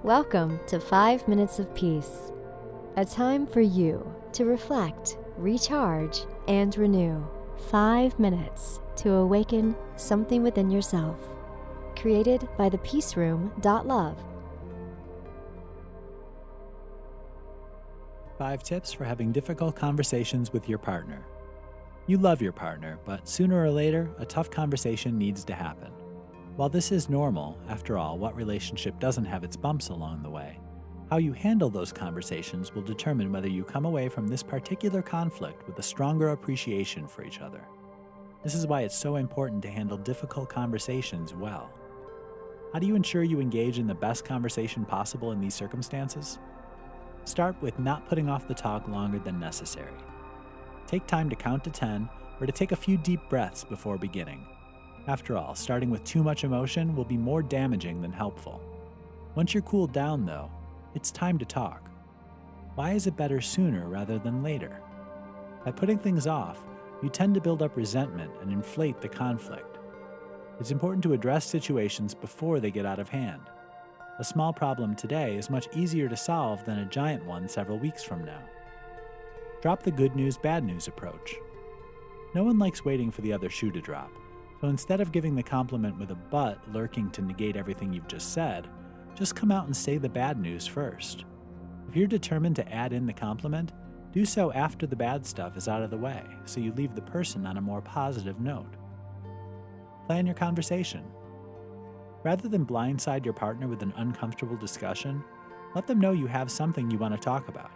Welcome to 5 Minutes of Peace, a time for you to reflect, recharge, and renew. 5 minutes to awaken something within yourself. Created by thepeaceroom.love. 5 tips for having difficult conversations with your partner. You love your partner, but sooner or later, a tough conversation needs to happen. While this is normal, after all, what relationship doesn't have its bumps along the way? How you handle those conversations will determine whether you come away from this particular conflict with a stronger appreciation for each other. This is why it's so important to handle difficult conversations well. How do you ensure you engage in the best conversation possible in these circumstances? Start with not putting off the talk longer than necessary. Take time to count to 10 or to take a few deep breaths before beginning. After all, starting with too much emotion will be more damaging than helpful. Once you're cooled down, though, it's time to talk. Why is it better sooner rather than later? By putting things off, you tend to build up resentment and inflate the conflict. It's important to address situations before they get out of hand. A small problem today is much easier to solve than a giant one several weeks from now. Drop the good news, bad news approach. No one likes waiting for the other shoe to drop. So instead of giving the compliment with a but lurking to negate everything you've just said, just come out and say the bad news first. If you're determined to add in the compliment, do so after the bad stuff is out of the way, so you leave the person on a more positive note. Plan your conversation. Rather than blindside your partner with an uncomfortable discussion, let them know you have something you want to talk about.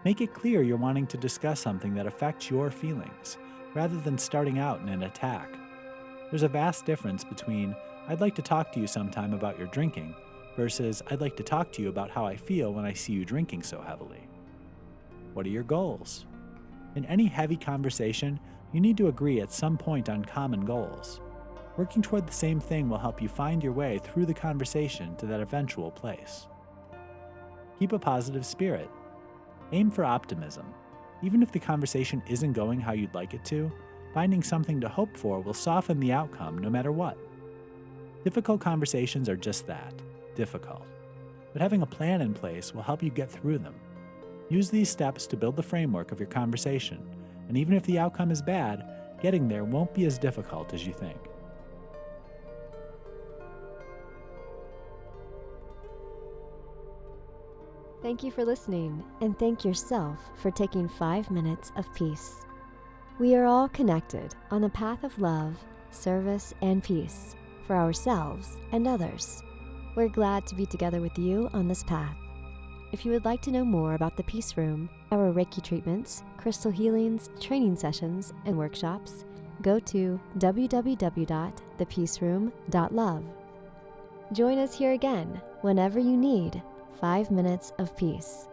Make it clear you're wanting to discuss something that affects your feelings, rather than starting out in an attack. There's a vast difference between, "I'd like to talk to you sometime about your drinking," versus, "I'd like to talk to you about how I feel when I see you drinking so heavily." What are your goals? In any heavy conversation, you need to agree at some point on common goals. Working toward the same thing will help you find your way through the conversation to that eventual place. Keep a positive spirit. Aim for optimism. Even if the conversation isn't going how you'd like it to, finding something to hope for will soften the outcome no matter what. Difficult conversations are just that, difficult. But having a plan in place will help you get through them. Use these steps to build the framework of your conversation, and even if the outcome is bad, getting there won't be as difficult as you think. Thank you for listening, and thank yourself for taking 5 minutes of peace. We are all connected on the path of love, service, and peace for ourselves and others. We're glad to be together with you on this path. If you would like to know more about the Peace Room, our Reiki treatments, crystal healings, training sessions, and workshops, go to www.thepeaceroom.love. Join us here again whenever you need 5 minutes of peace.